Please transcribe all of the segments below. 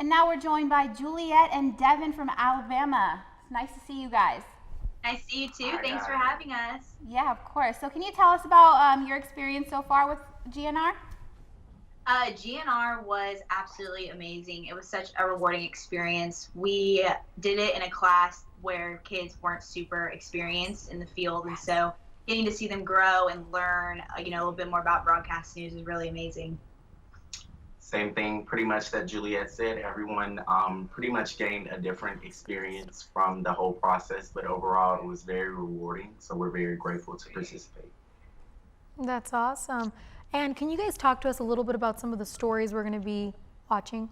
And now we're joined by Juliet and Devin from Alabama. It's nice to see you guys. Nice to see you too. Thanks for having us. Yeah, of course. So can you tell us about your experience so far with GNR? GNR was absolutely amazing. It was such a rewarding experience. We did it in a class where kids weren't super experienced in the field, and so getting to see them grow and learn, a little bit more about broadcast news is really amazing. Same thing pretty much that Juliet said. Everyone pretty much gained a different experience from the whole process, but overall it was very rewarding. So we're very grateful to participate. That's awesome. And can you guys talk to us a little bit about some of the stories we're going to be watching?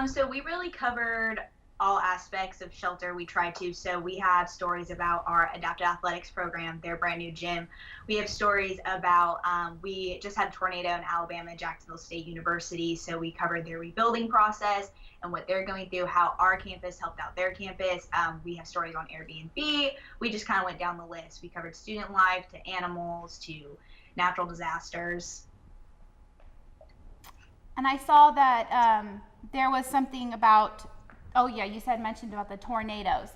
So we really covered all aspects of Shelter. We tried to. So we have stories about our adaptive athletics program, their brand new gym. We have stories about, we just had a tornado in Alabama, Jacksonville State University. So we covered their rebuilding process and what they're going through, how our campus helped out their campus. We have stories on Airbnb. We just kind of went down the list. We covered student life to animals to natural disasters. And I saw that there was something about, oh yeah, you mentioned about the tornadoes.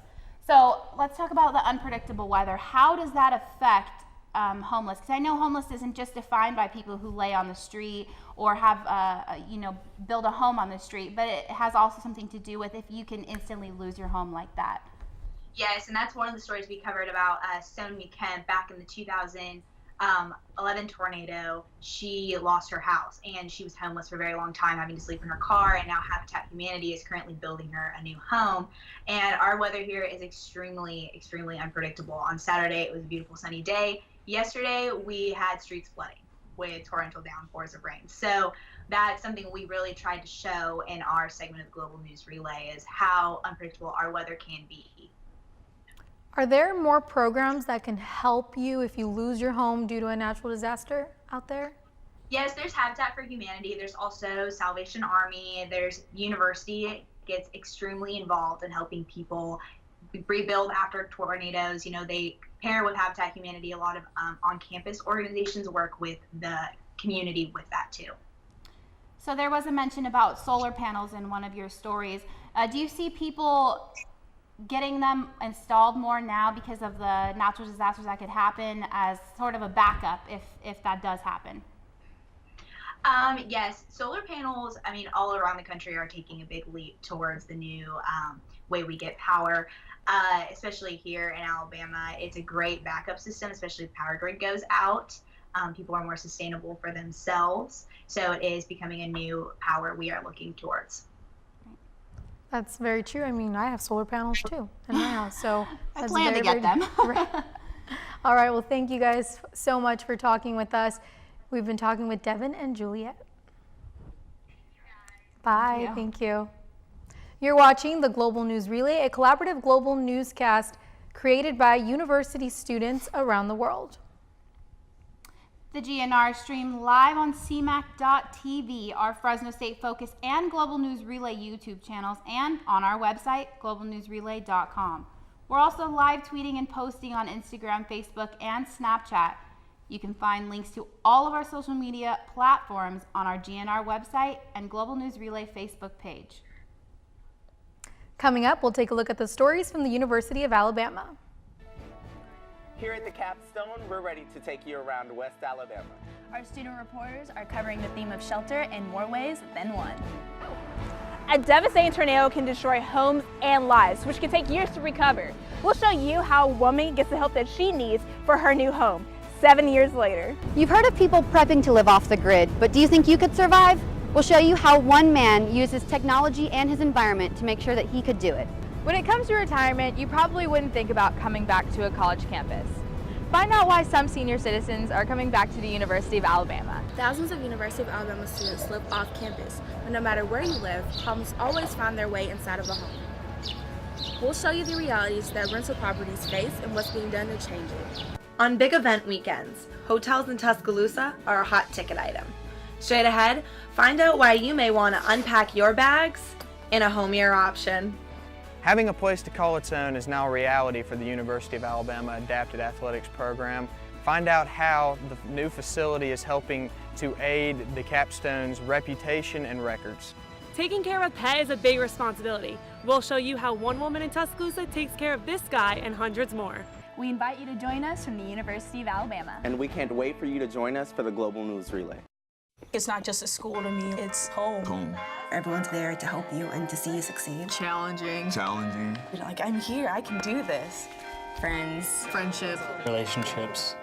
So let's talk about the unpredictable weather. How does that affect homeless? Because I know homeless isn't just defined by people who lay on the street or have, build a home on the street, but it has also something to do with if you can instantly lose your home like that. Yes, and that's one of the stories we covered about Sonia Kemp back in the 2011 tornado. She lost her house and she was homeless for a very long time, having to sleep in her car, and now Habitat for Humanity is currently building her a new home. And our weather here is extremely unpredictable. On Saturday it was a beautiful sunny day. Yesterday we had streets flooding with torrential downpours of rain. So that's something we really tried to show in our segment of the Global News Relay, is how unpredictable our weather can be. Are there more programs that can help you if you lose your home due to a natural disaster out there? Yes, there's Habitat for Humanity. There's also Salvation Army. There's university gets extremely involved in helping people rebuild after tornadoes. They pair with Habitat Humanity. A lot of on-campus organizations work with the community with that too. So there was a mention about solar panels in one of your stories. Do you see people getting them installed more now because of the natural disasters that could happen as sort of a backup if that does happen? Yes, solar panels, all around the country are taking a big leap towards the new way we get power, especially here in Alabama. It's a great backup system, especially if the power grid goes out. People are more sustainable for themselves, so it is becoming a new power we are looking towards. That's very true. I have solar panels too in my house, so I plan to get them. Right. All right, well, thank you guys so much for talking with us. We've been talking with Devin and Juliet. Bye, thank you. You're watching the Global News Relay, a collaborative global newscast created by university students around the world. The GNR stream live on CMAC.tv, our Fresno State Focus and Global News Relay YouTube channels, and on our website, globalnewsrelay.com. We're also live tweeting and posting on Instagram, Facebook, and Snapchat. You can find links to all of our social media platforms on our GNR website and Global News Relay Facebook page. Coming up, we'll take a look at the stories from the University of Alabama. Here at the Capstone, we're ready to take you around West Alabama. Our student reporters are covering the theme of shelter in more ways than one. A devastating tornado can destroy homes and lives, which can take years to recover. We'll show you how a woman gets the help that she needs for her new home 7 years later. You've heard of people prepping to live off the grid, but do you think you could survive? We'll show you how one man uses technology and his environment to make sure that he could do it. When it comes to retirement, you probably wouldn't think about coming back to a college campus. Find out why some senior citizens are coming back to the University of Alabama. Thousands of University of Alabama students live off campus, but no matter where you live, problems always find their way inside of a home. We'll show you the realities that rental properties face and what's being done to change it. On big event weekends, hotels in Tuscaloosa are a hot ticket item. Straight ahead, find out why you may want to unpack your bags in a homier option. Having a place to call its own is now a reality for the University of Alabama Adapted Athletics program. Find out how the new facility is helping to aid the Capstone's reputation and records. Taking care of a pet is a big responsibility. We'll show you how one woman in Tuscaloosa takes care of this guy and hundreds more. We invite you to join us from the University of Alabama. And we can't wait for you to join us for the Global News Relay. It's not just a school to me, it's home. Everyone's there to help you and to see you succeed. Challenging. You're like, I'm here, I can do this. Friends. Friendship. Relationships.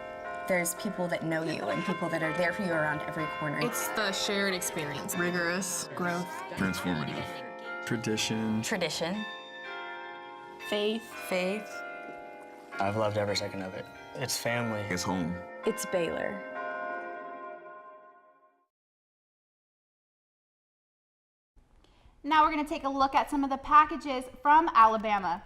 There's people that know you and people that are there for you around every corner. It's the shared experience. Rigorous. Growth. Transformative. Tradition. Faith. I've loved every second of it. It's family. It's home. It's Baylor. Now we're going to take a look at some of the packages from Alabama.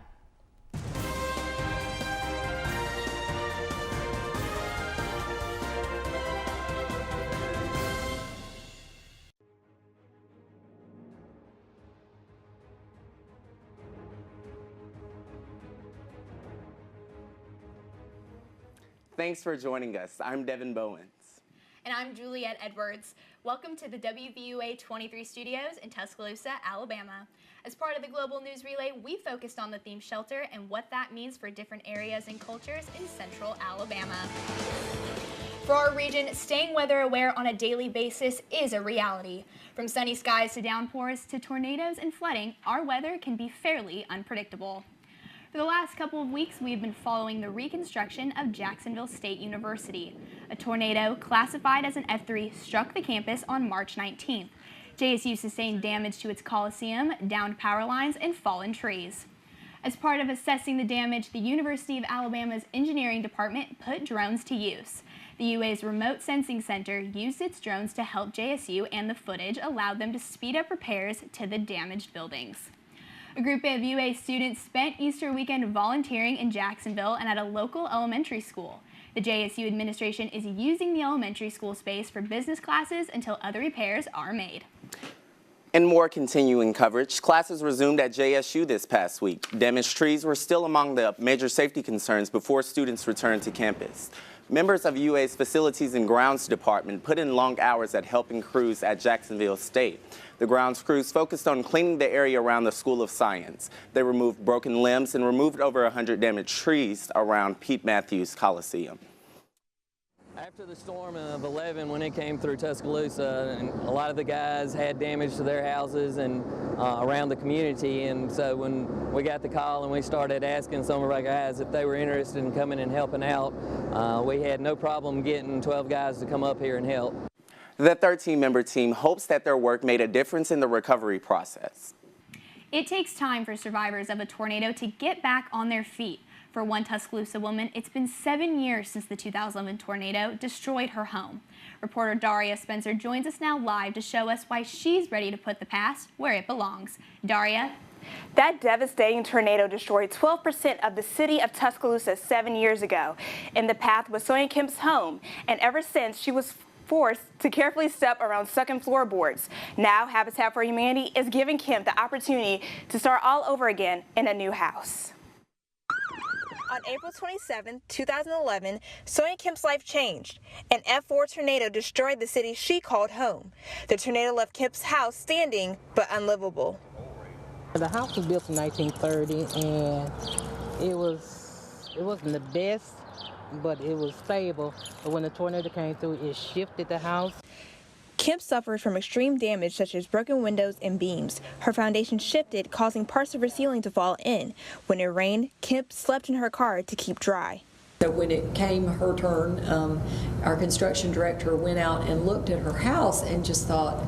Thanks for joining us. I'm Devin Bowens. And I'm Juliet Edwards. Welcome to the WVUA 23 studios in Tuscaloosa, Alabama. As part of the Global News Relay, we focused on the theme shelter and what that means for different areas and cultures in central Alabama. For our region, staying weather aware on a daily basis is a reality. From sunny skies to downpours to tornadoes and flooding, our weather can be fairly unpredictable. For the last couple of weeks, we've been following the reconstruction of Jacksonville State University. A tornado classified as an F3 struck the campus on March 19th. JSU sustained damage to its Coliseum, downed power lines, and fallen trees. As part of assessing the damage, the University of Alabama's engineering department put drones to use. The UA's Remote Sensing Center used its drones to help JSU, and the footage allowed them to speed up repairs to the damaged buildings. A group of UA students spent Easter weekend volunteering in Jacksonville and at a local elementary school. The JSU administration is using the elementary school space for business classes until other repairs are made. In more continuing coverage, classes resumed at JSU this past week. Damaged trees were still among the major safety concerns before students returned to campus. Members of UA's Facilities and Grounds Department put in long hours at helping crews at Jacksonville State. The grounds crews focused on cleaning the area around the School of Science. They removed broken limbs and removed over 100 damaged trees around Pete Matthews Coliseum. After the storm of 11, when it came through Tuscaloosa, and a lot of the guys had damage to their houses and around the community, and so when we got the call and we started asking some of our guys if they were interested in coming and helping out, we had no problem getting 12 guys to come up here and help. The 13-member team hopes that their work made a difference in the recovery process. It takes time for survivors of a tornado to get back on their feet. For one Tuscaloosa woman, it's been 7 years since the 2011 tornado destroyed her home. Reporter Daria Spencer joins us now live to show us why she's ready to put the past where it belongs. Daria? That devastating tornado destroyed 12% of the city of Tuscaloosa 7 years ago. In the path was Sonia Kemp's home, and ever since she was forced to carefully step around sunken floorboards. Now Habitat for Humanity is giving Kemp the opportunity to start all over again in a new house. On April 27, 2011, Sonia Kemp's life changed. An F4 tornado destroyed the city she called home. The tornado left Kemp's house standing but unlivable. The house was built in 1930, and it wasn't the best, but it was stable. But when the tornado came through, it shifted the house. Kemp suffered from extreme damage such as broken windows and beams. Her foundation shifted, causing parts of her ceiling to fall in. When it rained, Kemp slept in her car to keep dry. So when it came her turn, our construction director went out and looked at her house and just thought,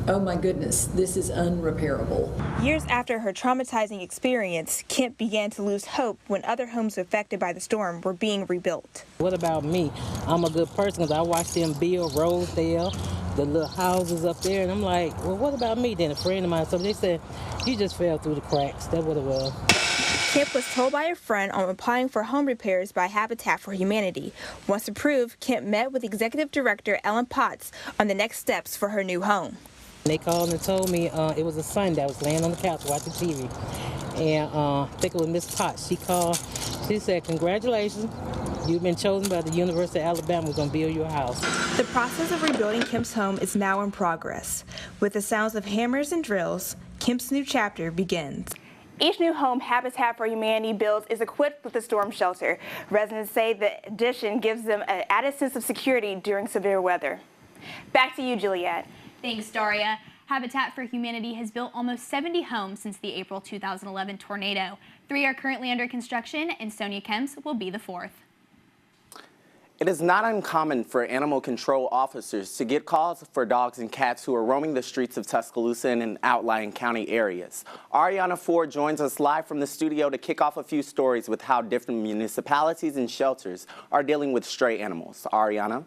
oh my goodness, this is unrepairable. Years after her traumatizing experience, Kemp began to lose hope when other homes affected by the storm were being rebuilt. What about me? I'm a good person because I watched them build Rosedale, the little houses up there, and I'm like, well, what about me? Then a friend of mine, so they said, you just fell through the cracks. That's what it was. Kemp was told by a friend on applying for home repairs by Habitat for Humanity. Once approved, Kemp met with Executive Director Ellen Potts on the next steps for her new home. They called and told me it was a son that was laying on the couch watching TV. And I think it was Miss Potts. She called. She said, congratulations. You've been chosen by the University of Alabama. We're going to build your house. The process of rebuilding Kemp's home is now in progress. With the sounds of hammers and drills, Kemp's new chapter begins. Each new home Habitat for Humanity builds is equipped with a storm shelter. Residents say the addition gives them an added sense of security during severe weather. Back to you, Juliet. Thanks, Daria. Habitat for Humanity has built almost 70 homes since the April 2011 tornado. 3 are currently under construction, and Sonia Kemps will be the 4th. It is not uncommon for animal control officers to get calls for dogs and cats who are roaming the streets of Tuscaloosa and outlying county areas. Ariana Ford joins us live from the studio to kick off a few stories with how different municipalities and shelters are dealing with stray animals. Ariana?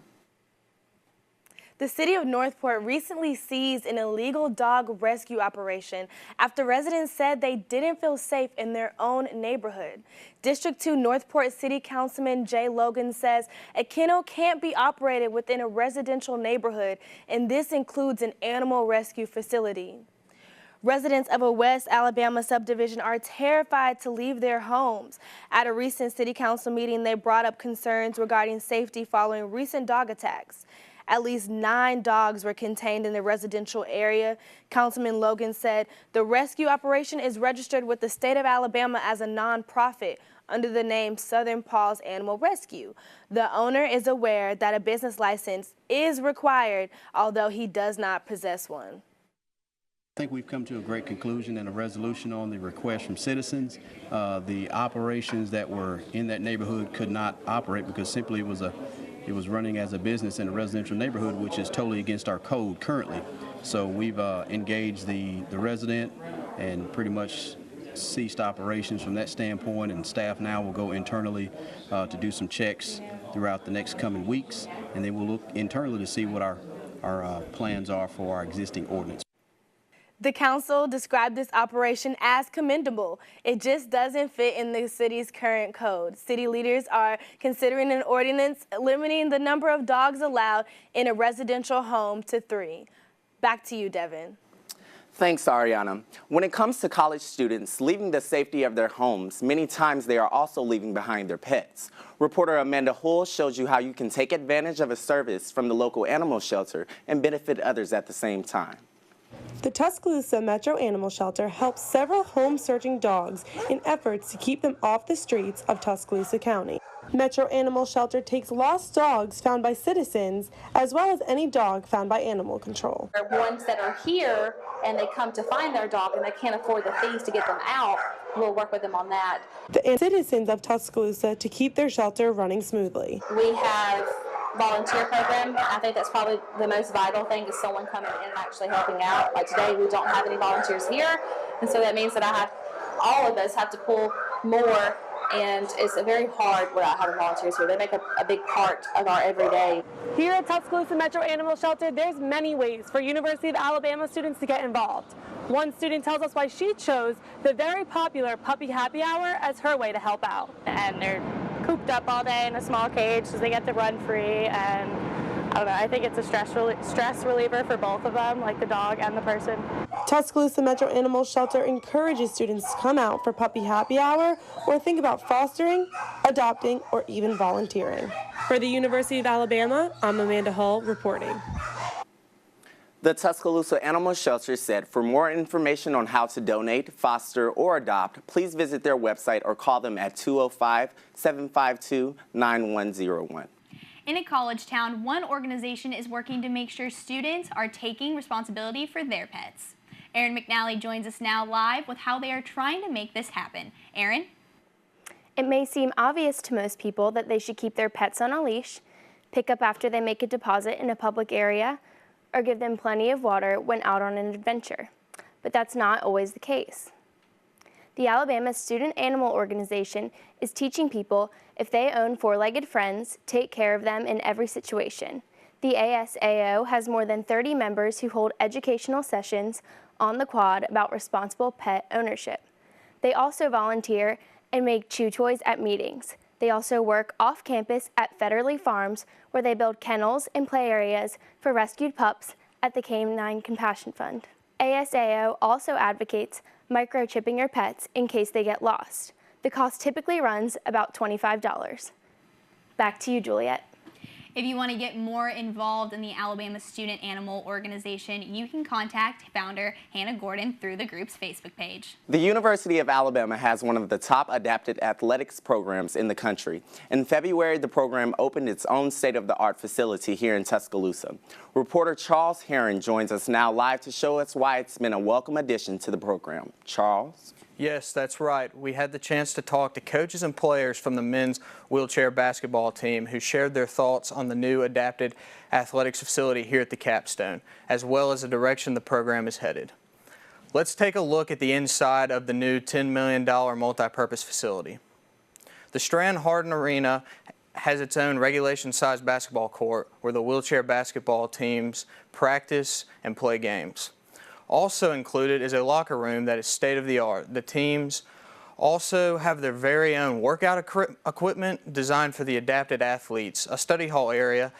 The city of Northport recently seized an illegal dog rescue operation after residents said they didn't feel safe in their own neighborhood. District 2 Northport City Councilman Jay Logan says a kennel can't be operated within a residential neighborhood, and this includes an animal rescue facility. Residents of a West Alabama subdivision are terrified to leave their homes. At a recent city council meeting, they brought up concerns regarding safety following recent dog attacks. At least 9 dogs were contained in the residential area. Councilman Logan said the rescue operation is registered with the state of Alabama as a nonprofit under the name Southern Paws Animal Rescue. The owner is aware that a business license is required, although he does not possess one. I think we've come to a great conclusion and a resolution on the request from citizens. The operations that were in that neighborhood could not operate because simply it was running as a business in a residential neighborhood, which is totally against our code currently. So we've engaged the resident and pretty much ceased operations from that standpoint, and staff now will go internally to do some checks throughout the next coming weeks, and then we'll look internally to see what our plans are for our existing ordinance. The council described this operation as commendable. It just doesn't fit in the city's current code. City leaders are considering an ordinance limiting the number of dogs allowed in a residential home to 3. Back to you, Devin. Thanks, Ariana. When it comes to college students leaving the safety of their homes, many times they are also leaving behind their pets. Reporter Amanda Hull shows you how you can take advantage of a service from the local animal shelter and benefit others at the same time. The Tuscaloosa Metro Animal Shelter helps several home-searching dogs in efforts to keep them off the streets of Tuscaloosa County. Metro Animal Shelter takes lost dogs found by citizens, as well as any dog found by animal control. Ones that are here and they come to find their dog and they can't afford the fees to get them out, we'll work with them on that. The citizens of Tuscaloosa to keep their shelter running smoothly. We have volunteer program. I think that's probably the most vital thing, is someone coming in and actually helping out. Like today, we don't have any volunteers here, and so that means that all of us have to pull more, and it's very hard without having volunteers here. They make a big part of our everyday. Here at Tuscaloosa Metro Animal Shelter, there's many ways for University of Alabama students to get involved. One student tells us why she chose the very popular Puppy Happy Hour as her way to help out. And they're cooped up all day in a small cage, so they get to run free, and I don't know, I think it's a stress reliever for both of them, like the dog and the person. Tuscaloosa Metro Animal Shelter encourages students to come out for Puppy Happy Hour or think about fostering, adopting, or even volunteering. For the University of Alabama, I'm Amanda Hull reporting. The Tuscaloosa Animal Shelter said for more information on how to donate, foster, or adopt, please visit their website or call them at 205-752-9101. In a college town, one organization is working to make sure students are taking responsibility for their pets. Erin McNally joins us now live with how they are trying to make this happen. Erin? It may seem obvious to most people that they should keep their pets on a leash, pick up after they make a deposit in a public area, or give them plenty of water when out on an adventure. But that's not always the case. The Alabama Student Animal Organization is teaching people, if they own four-legged friends, take care of them in every situation. The ASAO has more than 30 members who hold educational sessions on the quad about responsible pet ownership. They also volunteer and make chew toys at meetings. They also work off campus at Federley Farms, where they build kennels and play areas for rescued pups at the Canine Compassion Fund. ASAO also advocates microchipping your pets in case they get lost. The cost typically runs about $25. Back to you, Juliet. If you want to get more involved in the Alabama Student Animal Organization, you can contact founder Hannah Gordon through the group's Facebook page. The University of Alabama has one of the top adapted athletics programs in the country. In February, the program opened its own state-of-the-art facility here in Tuscaloosa. Reporter Charles Heron joins us now live to show us why it's been a welcome addition to the program. Charles? Yes, that's right. We had the chance to talk to coaches and players from the men's wheelchair basketball team who shared their thoughts on the new adapted athletics facility here at the Capstone, as well as the direction the program is headed. Let's take a look at the inside of the new $10 million multi-purpose facility. The Strand Harden Arena has its own regulation-sized basketball court where the wheelchair basketball teams practice and play games. Also included is a locker room that is state-of-the-art. The teams also have their very own workout equipment designed for the adapted athletes. A study hall area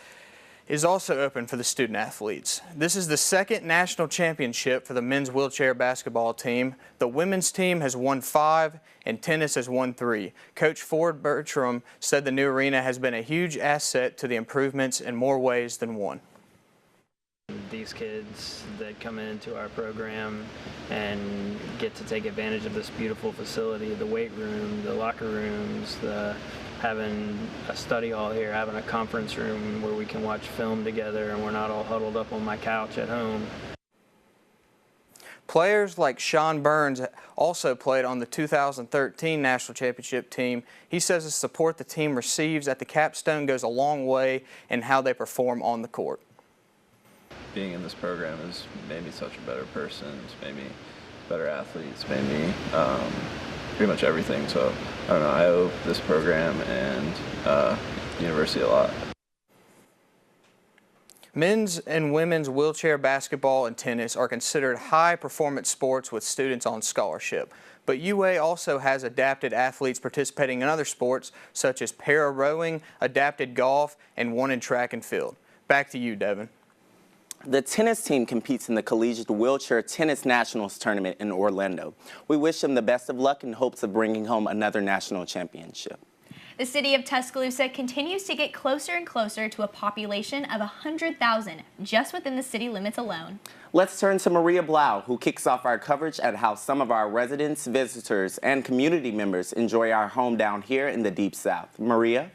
is also open for the student athletes. This is the second national championship for the men's wheelchair basketball team. The women's team has won 5 and tennis has won 3. Coach Ford Bertram said the new arena has been a huge asset to the improvements in more ways than one. These kids that come into our program and get to take advantage of this beautiful facility, the weight room, the locker rooms, having a study hall here, having a conference room where we can watch film together and we're not all huddled up on my couch at home. Players like Sean Burns also played on the 2013 National Championship team. He says the support the team receives at the Capstone goes a long way in how they perform on the court. Being in this program has made me such a better person. It's made me better athlete. It's made me pretty much everything. So I don't know, I owe this program and the university a lot. Men's and women's wheelchair basketball and tennis are considered high-performance sports with students on scholarship. But UA also has adapted athletes participating in other sports such as para-rowing, adapted golf, and one in track and field. Back to you, Devin. The tennis team competes in the Collegiate Wheelchair Tennis Nationals Tournament in Orlando. We wish them the best of luck in hopes of bringing home another national championship. The city of Tuscaloosa continues to get closer and closer to a population of 100,000 just within the city limits alone. Let's turn to Maria Blau, who kicks off our coverage at how some of our residents, visitors, and community members enjoy our home down here in the Deep South. Maria?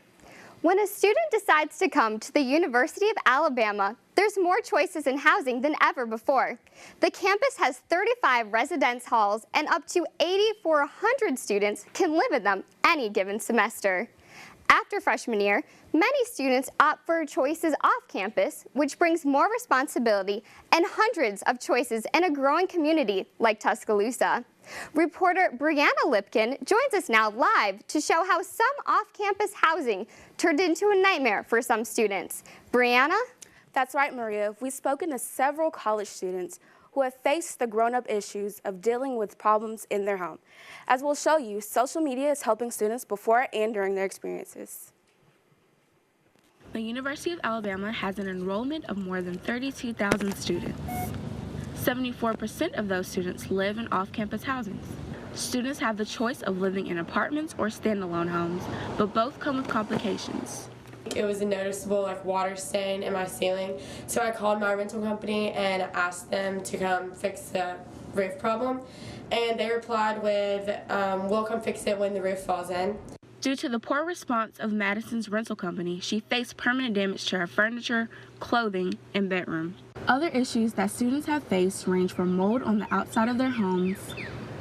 When a student decides to come to the University of Alabama, there's more choices in housing than ever before. The campus has 35 residence halls and up to 8,400 students can live in them any given semester. After freshman year, many students opt for choices off campus, which brings more responsibility and hundreds of choices in a growing community like Tuscaloosa. Reporter Brianna Lipkin joins us now live to show how some off-campus housing turned into a nightmare for some students. Brianna? That's right, Maria. We've spoken to several college students who have faced the grown-up issues of dealing with problems in their home. As we'll show you, social media is helping students before and during their experiences. The University of Alabama has an enrollment of more than 32,000 students. 74% of those students live in off-campus housing. Students have the choice of living in apartments or standalone homes, but both come with complications. It was a noticeable water stain in my ceiling, so I called my rental company and asked them to come fix the roof problem, and they replied with, we'll come fix it when the roof falls in. Due to the poor response of Madison's rental company, she faced permanent damage to her furniture, clothing, and bedroom. Other issues that students have faced range from mold on the outside of their homes,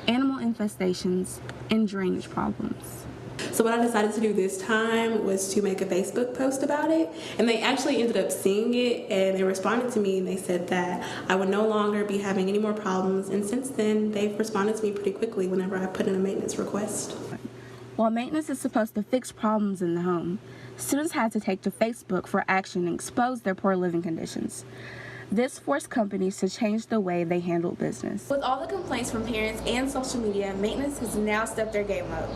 animal infestations, and drainage problems. So what I decided to do this time was to make a Facebook post about it, and they actually ended up seeing it and they responded to me and they said that I would no longer be having any more problems, and since then they've responded to me pretty quickly whenever I put in a maintenance request. While maintenance is supposed to fix problems in the home, students had to take to Facebook for action and expose their poor living conditions. This forced companies to change the way they handled business. With all the complaints from parents and social media, maintenance has now stepped their game up.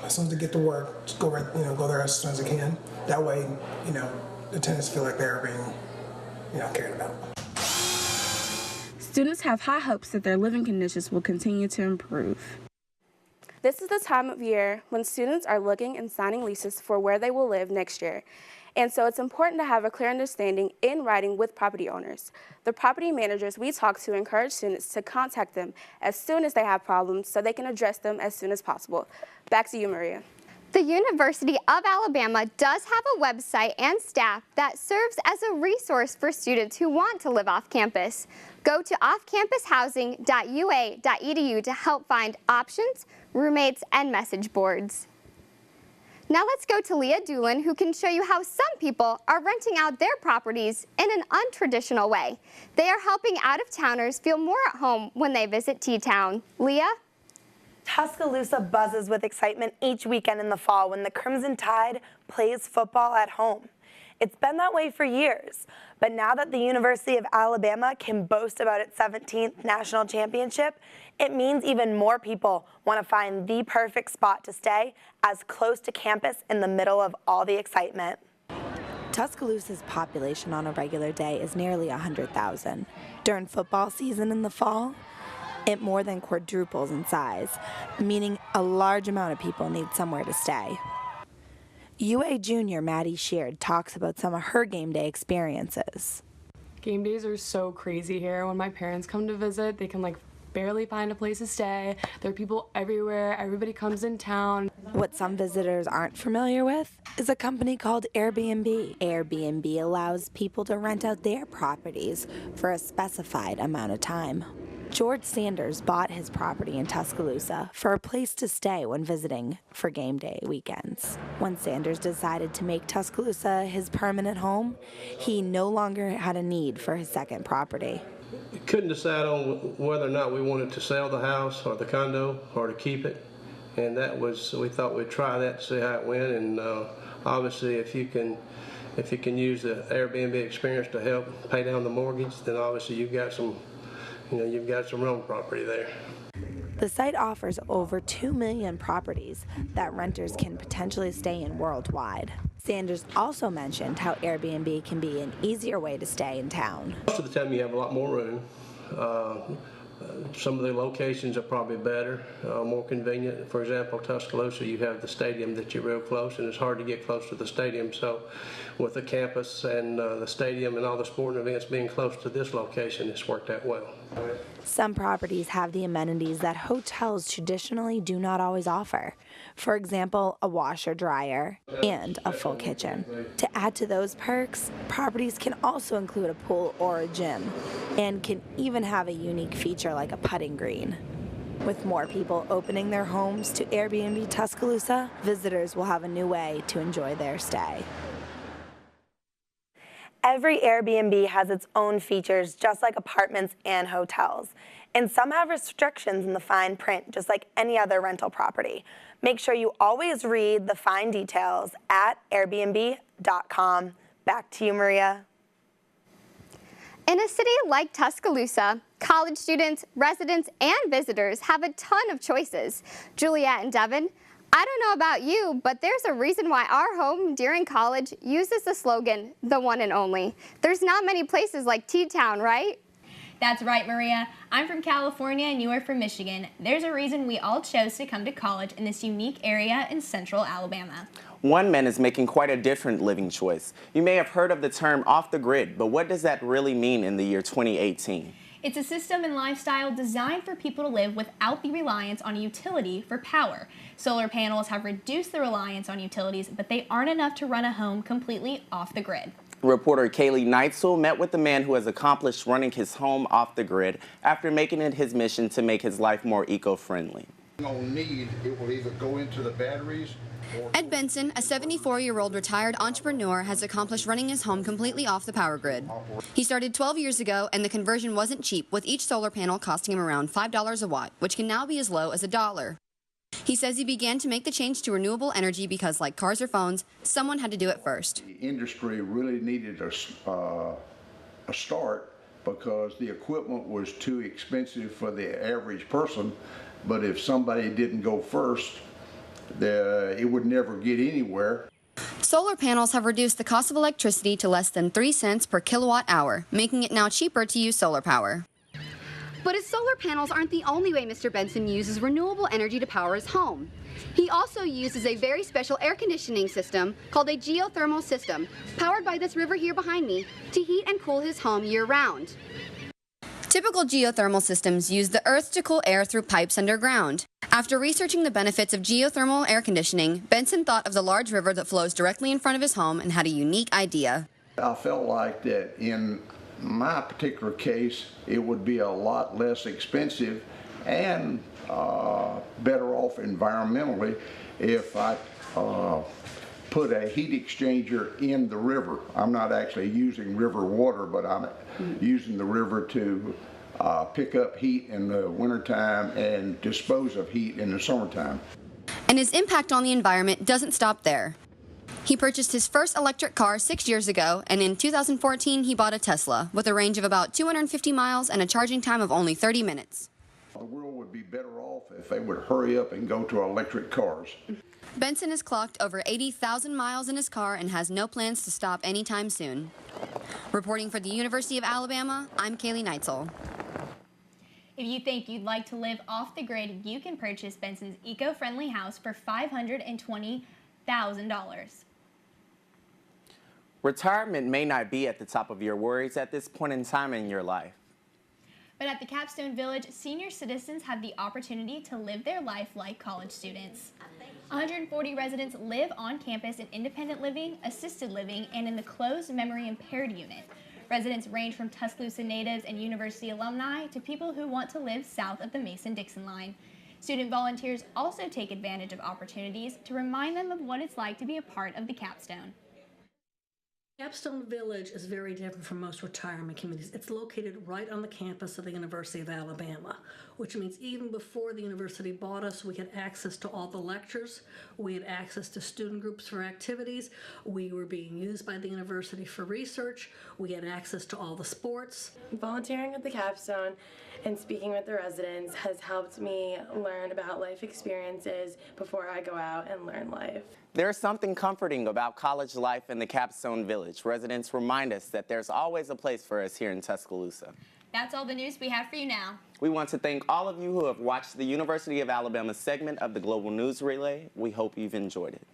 As soon as they get to work, just go there as soon as they can. That way, the tenants feel like they're being, cared about. Students have high hopes that their living conditions will continue to improve. This is the time of year when students are looking and signing leases for where they will live next year. And so it's important to have a clear understanding in writing with property owners. The property managers we talk to encourage students to contact them as soon as they have problems so they can address them as soon as possible. Back to you, Maria. The University of Alabama does have a website and staff that serves as a resource for students who want to live off campus. Go to offcampushousing.ua.edu to help find options, roommates, and message boards. Now let's go to Leah Doolin, who can show you how some people are renting out their properties in an untraditional way. They are helping out-of-towners feel more at home when they visit T-Town. Leah? Tuscaloosa buzzes with excitement each weekend in the fall when the Crimson Tide plays football at home. It's been that way for years, but now that the University of Alabama can boast about its 17th national championship, it means even more people want to find the perfect spot to stay as close to campus in the middle of all the excitement. Tuscaloosa's population on a regular day is nearly 100,000. During football season in the fall, it more than quadruples in size, meaning a large amount of people need somewhere to stay. UA junior Maddie Sheard talks about some of her game day experiences. Game days are so crazy here. When my parents come to visit, they can barely find a place to stay. There are people everywhere. Everybody comes in town. What some visitors aren't familiar with is a company called Airbnb. Airbnb allows people to rent out their properties for a specified amount of time. George Sanders bought his property in Tuscaloosa for a place to stay when visiting for game day weekends. When Sanders decided to make Tuscaloosa his permanent home, he no longer had a need for his second property. We couldn't decide on whether or not we wanted to sell the house or the condo or to keep it, and we thought we'd try that to see how it went. And obviously, if you can use the Airbnb experience to help pay down the mortgage, then obviously you've got some rental property there. The site offers over 2 million properties that renters can potentially stay in worldwide. Sanders also mentioned how Airbnb can be an easier way to stay in town. Most of the time you have a lot more room. Some of the locations are probably better, more convenient. For example, Tuscaloosa, you have the stadium that you're real close, and it's hard to get close to the stadium. So with the campus and the stadium and all the sporting events being close to this location, it's worked out well. Some properties have the amenities that hotels traditionally do not always offer. For example, a washer dryer and a full kitchen. To add to those perks, properties can also include a pool or a gym, and can even have a unique feature like a putting green. With more people opening their homes to Airbnb Tuscaloosa, visitors will have a new way to enjoy their stay. Every Airbnb has its own features, just like apartments and hotels. And some have restrictions in the fine print, just like any other rental property. Make sure you always read the fine details at airbnb.com. Back to you, Maria. In a city like Tuscaloosa, college students, residents, and visitors have a ton of choices. Juliet and Devin, I don't know about you, but there's a reason why our home during college uses the slogan, the one and only. There's not many places like T-Town, right? That's right, Maria. I'm from California and you are from Michigan. There's a reason we all chose to come to college in this unique area in central Alabama. One man is making quite a different living choice. You may have heard of the term off the grid, but what does that really mean in the year 2018? It's a system and lifestyle designed for people to live without the reliance on a utility for power. Solar panels have reduced the reliance on utilities, but they aren't enough to run a home completely off the grid. Reporter Kaylee Neitzel met with the man who has accomplished running his home off the grid after making it his mission to make his life more eco-friendly. It will either go into the batteries. Ed Benson, a 74-year-old retired entrepreneur, has accomplished running his home completely off the power grid. He started 12 years ago, and the conversion wasn't cheap, with each solar panel costing him around $5 a watt, which can now be as low as $1. He says he began to make the change to renewable energy because, like cars or phones, someone had to do it first. The industry really needed a start because the equipment was too expensive for the average person, but if somebody didn't go first, it would never get anywhere. Solar panels have reduced the cost of electricity to less than 3 cents per kilowatt hour, making it now cheaper to use solar power. But his solar panels aren't the only way Mr. Benson uses renewable energy to power his home. He also uses a very special air conditioning system called a geothermal system, powered by this river here behind me, to heat and cool his home year-round. Typical geothermal systems use the earth to cool air through pipes underground. After researching the benefits of geothermal air conditioning, Benson thought of the large river that flows directly in front of his home and had a unique idea. I felt like that in my particular case, it would be a lot less expensive and better off environmentally if I put a heat exchanger in the river. I'm not actually using river water, but I'm using the river to pick up heat in the wintertime and dispose of heat in the summertime. And his impact on the environment doesn't stop there. He purchased his first electric car 6 years ago, and in 2014 he bought a Tesla with a range of about 250 miles and a charging time of only 30 minutes. The world would be better off if they would hurry up and go to electric cars. Benson has clocked over 80,000 miles in his car and has no plans to stop anytime soon. Reporting for the University of Alabama, I'm Kaylee Neitzel. If you think you'd like to live off the grid, you can purchase Benson's eco-friendly house for $520,000. Retirement may not be at the top of your worries at this point in time in your life. But at the Capstone Village, senior citizens have the opportunity to live their life like college students. 140 residents live on campus in independent living, assisted living, and in the closed memory impaired unit. Residents range from Tuscaloosa natives and university alumni to people who want to live south of the Mason-Dixon line. Student volunteers also take advantage of opportunities to remind them of what it's like to be a part of the Capstone. Capstone Village is very different from most retirement communities. It's located right on the campus of the University of Alabama, which means even before the university bought us, we had access to all the lectures, we had access to student groups for activities, we were being used by the university for research, we had access to all the sports. Volunteering at the Capstone and speaking with the residents has helped me learn about life experiences before I go out and learn life. There's something comforting about college life in the Capstone Village. Residents remind us that there's always a place for us here in Tuscaloosa. That's all the news we have for you now. We want to thank all of you who have watched the University of Alabama segment of the Global News Relay. We hope you've enjoyed it.